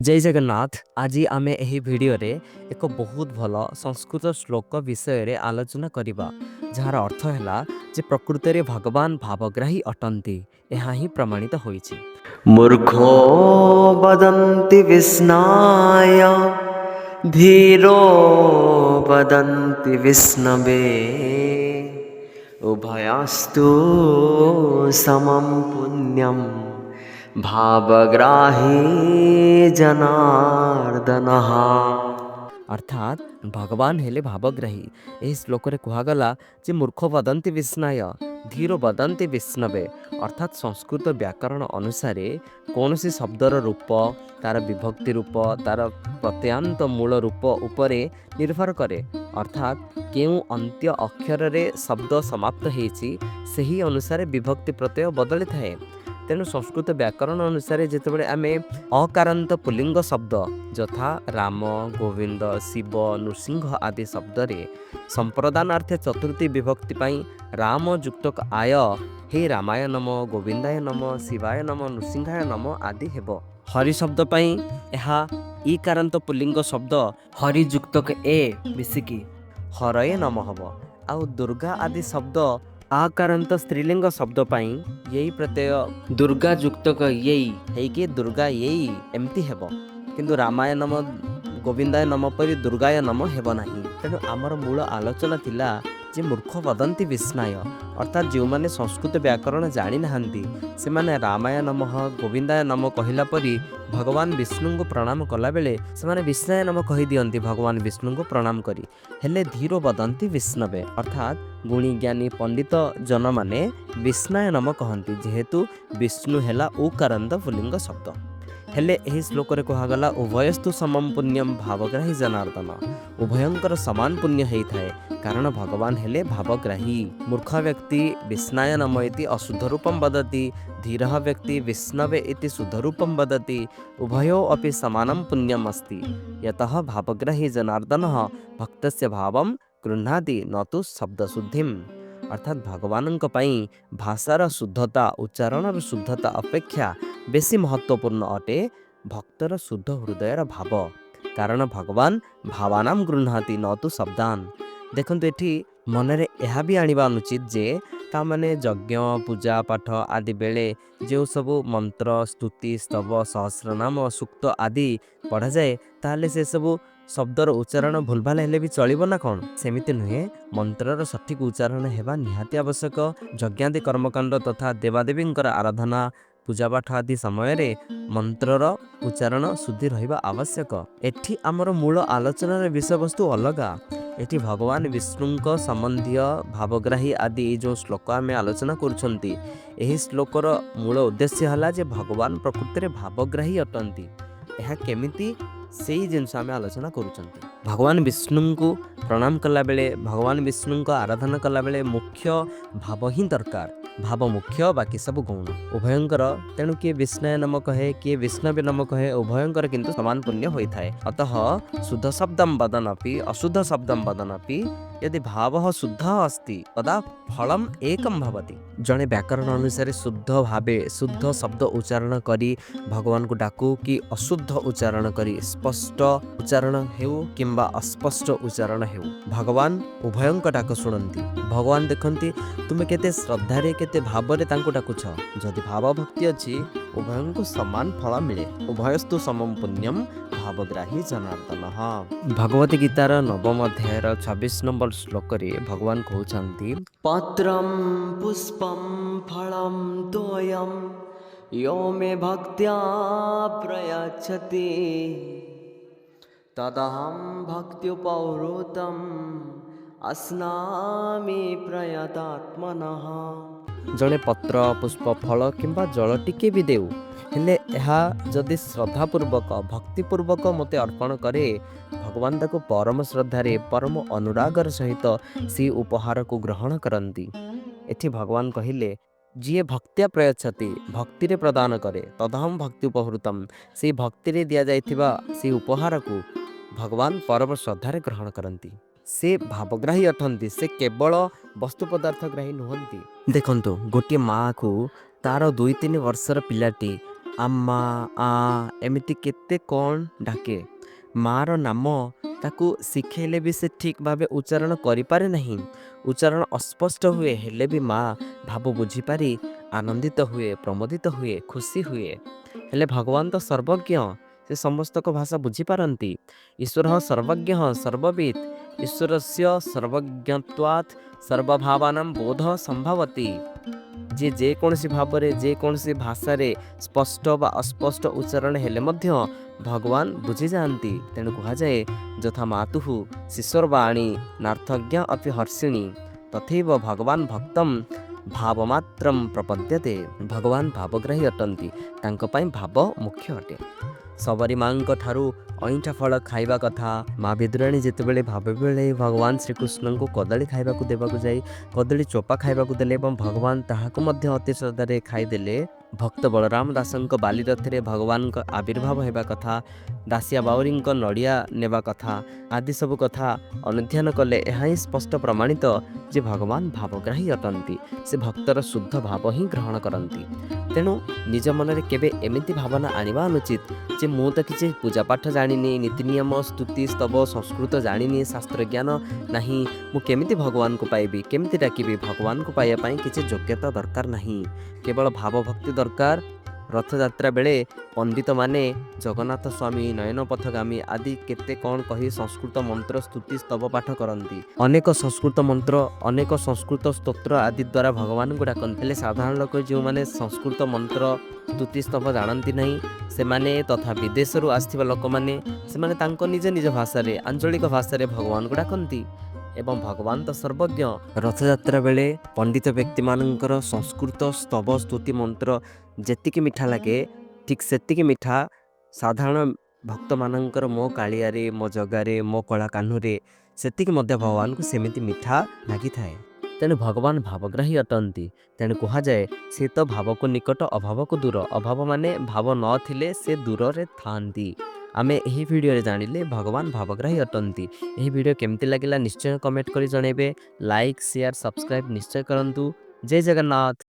जय जगन्नाथ। आज आम एही भिडियो रे एक बहुत भल संस्कृत श्लोक विषय रे आलोचना करिबा जार अर्थ है जे प्रकृत रे भगवान भावग्राही अटंती। यह ही प्रमाणित होइछि। मूर्खो वदन्ति विस्नाय धीरो वदन्ति विष्णवे उभयस्तु समं पुण्यं भावग्राही जनार्दनः। अर्थात भगवान हेले भावग्राही। यही श्लोक रे कुहागला जे मूर्ख वदन्ति विस्नाय धीरो वदन्ति विष्णवे। अर्थात संस्कृत व्याकरण अनुसार कौन सी शब्दर रूप तार विभक्ति रूप तार प्रत्यांत मूल रूप उपरे निर्भर करे। अर्थात केउ अंत्य अक्षर रे शब्द समाप्त हेछि सही अनुसार विभक्ति प्रत्यय बदली थाए। तेणु संस्कृत व्याकरण अनुसार जितेबाला आम अकारांत पुल्लिंग शब्द यथा राम गोविंद शिव नृसिंह आदि शब्द रे संप्रदानार्थे चतुर्थी विभक्ति पाई राम जुक्तक आय हे रामाय नम गोविंदाय नम शिवाय नम नृसिंहाय नम आदि हेब। हरि शब्द पाई यह ईकारांत पुल्लिंग शब्द हरि जुक्तक ए मिसिकी हरये नम हब। आउ दुर्गा आदि शब्द आकारांत स्त्रीलिंग शब्द पाई यही प्रत्यय दुर्गा जुक्तक यई हेके दुर्गा यई एमती हेब। किंतु रामाय नम गोविंदाय नम परि दुर्गाय नम हेब नाही। तेणु आमर मूल आलोचना थिला जे मूर्ख वदन्ति विस्नाय अर्थात जो माने संस्कृत व्याकरण जानी नाहंती से माने रामाय नमः गोविंदाय नम कहिला परी भगवान विष्णु को प्रणाम कला बेले से माने विष्णाय नम कहि दियंती भगवान विष्णु को प्रणाम करी। हेले धीरो वदन्ति विष्णवे अर्थात गुणी ज्ञानी पंडित जन माने विष्णाय नम कहंती जेहेतु विष्णु हेला उकारांत पुल्लिंग शब्द। हेले एही श्लोक रे कहागला उभयस्तु समम पुण्यम भावग्राही जनार्दन। उभयंकर समान पुण्य हेई थाए कारण भगवान हेले भावग्राही। मूर्ख व्यक्ति विष्णाय नम इति अशुद्ध रूपम वदति धीरः व्यक्ति विष्णवे इति शुद्ध रूपम वदति उभयो अपि समानं पुण्यम अस्ति यतः भावग्राही जनार्दनः भक्तस्य भावं गृह्णाति न तु शब्द शुद्धिम। अर्थात भगवान भाषार शुद्धता उच्चारण शुद्धता अपेक्षा बेसी महत्वपूर्ण अटे भक्तर शुद्ध हृदयर भाव कारण भगवान भावानाम गृह्णाति न तो शब्दान। देखंतु एठी मनरे यह भी आनिबा अनुचित जे ता माने यज्ञ पूजा पाठ आदि बेले जो सबु मंत्र स्तुति स्तव सहस्रनाम सूक्त आदि पढ़ा जाए ताले से सबु शब्दर उच्चारण भूलभाल हेले भी चलिबो ना कौन सेमिति नुहे। मंत्रर सठिक उच्चारण हेबा निहाती आवश्यक। यज्ञादि कर्मकांड तथा देवादेवींकर आराधना पूजापाठ आदि समय रे मंत्रर उच्चारण शुद्धि रहिबा आवश्यक। एठी आमर मूल आलोचनार विषय वस्तु अलगा। एठी भगवान विष्णुंक संबंधीय भावग्राही आदि जो श्लोक आम आलोचना करुछंती एही श्लोकर मूल उद्देश्य हला जे भगवान प्रकृति रे भावग्राही अटंती। यह केमिति सेही जिनस आम आलोचना करुछंती। भगवान विष्णु को प्रणाम कला बेले भगवान विष्णु को आराधना कला बेले मुख्य भाव ही दरकार। भाव मुख्य बाकी सब गौण उभयंकर। तेणु किए विष्णाय नम कहे किए विष्णवे नम कहे उभयंकर किंतु समान पुण्य होता है। अतः शुद्ध शब्दम वदनपि अशुद्ध शब्दम वदनपि यदि भाव शुद्ध अस्ति तदा फलम एकम भवति। जड़े व्याकरण अनुसार शुद्ध भावे शुद्ध शब्द उच्चारण करी भगवान को डाकू कि अशुद्ध उच्चारण करी स्पष्ट उच्चारण हेउ किंबा अस्पष्ट उच्चारण हेउ भगवान उभयंक डाक शुणती। भगवान देखती तुमे केते श्रद्धारे केते भावरे तांको डाकुछ। जदि भाव भक्ति अछि उभयंको समान फल मिले। उभयस्तु समम पुण्यम भावग्राही जनार्दन। भगवती गीतार नवम अध्यायर 26 नंबर श्लोक रे भगवान कहउछंती पत्रं पुष्पं फलं तोयं यो मे भक्त्या प्रयच्छति तदहं भक्त्युपहृतम् अस्नामि प्रयतात्मनः। जड़े पत्र पुष्प फल किंबा जल टिके भी देउ हेले यह जदि श्रद्धापूर्वक भक्तिपूर्वक मते अर्पण करे भगवान ताको परम श्रद्धारे परम अनुरागर सहित सी उपहार को ग्रहण करती। एठी भगवान कहिले जी भक्त्या प्रयच्छति भक्ति रे प्रदान करे तदहम भक्ति उपहृतम से भक्ति रे दिया जाइथिबा से उपहार को भगवान परम श्रद्धारे ग्रहण करती। से भावग्राही अटंती से केवल वस्तु पदार्थ ग्राही नुहंती। देखंतु गोटे माँ को तार 2-3 वर्षर पिलाटी ଆମ୍ମା ଆ ଏମିତି କେତେ କ'ଣ ଡାକେ। ମାର ନାମ ତାକୁ ଶିଖେଇଲେ ବି ସେ ଠିକ୍ ଭାବେ ଉଚ୍ଚାରଣ କରିପାରେ ନାହିଁ। ଉଚ୍ଚାରଣ ଅସ୍ପଷ୍ଟ ହୁଏ ହେଲେ ବି ମା ଭାବ ବୁଝିପାରି ଆନନ୍ଦିତ ହୁଏ, ପ୍ରମୋଦିତ ହୁଏ, ଖୁସି ହୁଏ। ହେଲେ ଭଗବାନ ତ ସର୍ବଜ୍ଞ, ସେ ସମସ୍ତଙ୍କ ଭାଷା ବୁଝିପାରନ୍ତି। ଈଶ୍ୱର ସର୍ବଜ୍ଞ ସର୍ବବିତ୍, ଈଶ୍ୱରସ୍ୟ ସର୍ବଜ୍ଞତ୍ୱାତ୍ ସର୍ବଭାବାନାଂ ବୋଧ ସମ୍ଭବତି। ଯିଏ ଯେକୌଣସି ଭାବରେ ଯେକୌଣସି ଭାଷାରେ ସ୍ପଷ୍ଟ ବା ଅସ୍ପଷ୍ଟ ଉଚ୍ଚାରଣ ହେଲେ ମଧ୍ୟ ଭଗବାନ ବୁଝିଯାଆନ୍ତି। ତେଣୁ କୁହାଯାଏ ଯଥା ମାତୁଃ ଶିଶୁର୍ବାଣୀ ନାର୍ଥଜ୍ଞ ଅପି ହର୍ଷିଣୀ ତଥୈବ ଭଗବାନ ଭକ୍ତଂ ଭାବମାତ୍ରଂ ପ୍ରପଦ୍ୟତେ। ଭଗବାନ ଭାବଗ୍ରାହୀ ଅଟନ୍ତି, ତାଙ୍କ ପାଇଁ ଭାବ ମୁଖ୍ୟ ଅଟେ। ସବରୀ ମାଙ୍କ ଠାରୁ ଅଇଁଠା ଫଳ ଖାଇବା କଥା। ମା ବିଦୁରାଣୀ ଯେତେବେଳେ ଭାବେ ଭଗବାନ ଶ୍ରୀକୃଷ୍ଣଙ୍କୁ କଦଳୀ ଖାଇବାକୁ ଦେବାକୁ ଯାଇ କଦଳୀ ଚୋପା ଖାଇବାକୁ ଦେଲେ ଏବଂ ଭଗବାନ ତାହାକୁ ମଧ୍ୟ ଅତି ଶ୍ରଦ୍ଧାରେ ଖାଇଦେଲେ। ଭକ୍ତ ବଳରାମ ଦାସଙ୍କ ବାଲିରଥରେ ଭଗବାନଙ୍କ ଆବିର୍ଭାବ ହେବା କଥା, ଦାସିଆ ବାଉରୀଙ୍କ ନଡ଼ିଆ ନେବା କଥା ଆଦି ସବୁ କଥା ଅନୁଧ୍ୟାନ କଲେ ଏହା ହିଁ ସ୍ପଷ୍ଟ ପ୍ରମାଣିତ ଯେ ଭଗବାନ ଭାବଗ୍ରାହୀ ଅଟନ୍ତି। ସେ ଭକ୍ତର ଶୁଦ୍ଧ ଭାବ ହିଁ ଗ୍ରହଣ କରନ୍ତି। ତେଣୁ ନିଜ ମନରେ କେବେ ଏମିତି ଭାବନା ଆଣିବା ଅନୁଚିତ ଯେ ମୁଁ ତ କିଛି ପୂଜାପାଠ ଜାଣିନି, ନୀତି ନିୟମ ସ୍ତୁତି ସ୍ତବ ସଂସ୍କୃତ ଜାଣିନି, ଶାସ୍ତ୍ର ଜ୍ଞାନ ନାହିଁ, ମୁଁ କେମିତି ଭଗବାନଙ୍କୁ ପାଇବି, କେମିତି ଡାକିବି। ଭଗବାନଙ୍କୁ ପାଇବା ପାଇଁ କିଛି ଯୋଗ୍ୟତା ଦରକାର ନାହିଁ, କେବଳ ଭାବଭକ୍ତି ଦରକାର। ରଥଯାତ୍ରା ବେଳେ ପଣ୍ଡିତମାନେ ଜଗନ୍ନାଥ ସ୍ୱାମୀ ନୟନ ପଥଗାମୀ ଆଦି କେତେ କ'ଣ କହି ସଂସ୍କୃତ ମନ୍ତ୍ର ସ୍ତୁତି ସ୍ତବ ପାଠ କରନ୍ତି। ଅନେକ ସଂସ୍କୃତ ମନ୍ତ୍ର, ଅନେକ ସଂସ୍କୃତ ସ୍ତୋତ୍ର ଆଦି ଦ୍ୱାରା ଭଗବାନଙ୍କୁ ଡାକନ୍ତି। ହେଲେ ସାଧାରଣ ଲୋକ ଯେଉଁମାନେ ସଂସ୍କୃତ ମନ୍ତ୍ର ସ୍ତୁତି ସ୍ତବ ଜାଣନ୍ତି ନାହିଁ, ସେମାନେ ତଥା ବିଦେଶରୁ ଆସିଥିବା ଲୋକମାନେ ସେମାନେ ତାଙ୍କ ନିଜ ନିଜ ଭାଷାରେ ଆଞ୍ଚଳିକ ଭାଷାରେ ଭଗବାନଙ୍କୁ ଡାକନ୍ତି। ଏବଂ ଭଗବାନ ତ ସର୍ବଜ୍ଞ। ରଥଯାତ୍ରା ବେଳେ ପଣ୍ଡିତ ବ୍ୟକ୍ତିମାନଙ୍କର ସଂସ୍କୃତ ସ୍ତବ ସ୍ତୁତି ମନ୍ତ୍ର ଯେତିକି ମିଠା ଲାଗେ ଠିକ୍ ସେତିକି ମିଠା ସାଧାରଣ ଭକ୍ତମାନଙ୍କର ମୋ କାଳିଆରେ, ମୋ ଜଗାରେ, ମୋ କଳା କାହ୍ନୁରେ ସେତିକି ମଧ୍ୟ ଭଗବାନଙ୍କୁ ସେମିତି ମିଠା ଲାଗିଥାଏ। ତେଣୁ ଭଗବାନ ଭାବଗ୍ରାହୀ ଅଟନ୍ତି। ତେଣୁ କୁହାଯାଏ ସେ ତ ଭାବକୁ ନିକଟ ଅଭାବକୁ ଦୂର। ଅଭାବ ମାନେ ଭାବ ନଥିଲେ ସେ ଦୂରରେ ଥାଆନ୍ତି। ଆମେ ଏହି ଭିଡ଼ିଓରେ ଜାଣିଲେ ଭଗବାନ ଭାବଗ୍ରାହୀ ଅଟନ୍ତି। ଏହି ଭିଡ଼ିଓ କେମିତି ଲାଗିଲା ନିଶ୍ଚୟ କମେଣ୍ଟ କରି ଜଣାଇବେ। ଲାଇକ୍ ସେୟାର ସବସ୍କ୍ରାଇବ୍ ନିଶ୍ଚୟ କରନ୍ତୁ। ଜୟ ଜଗନ୍ନାଥ।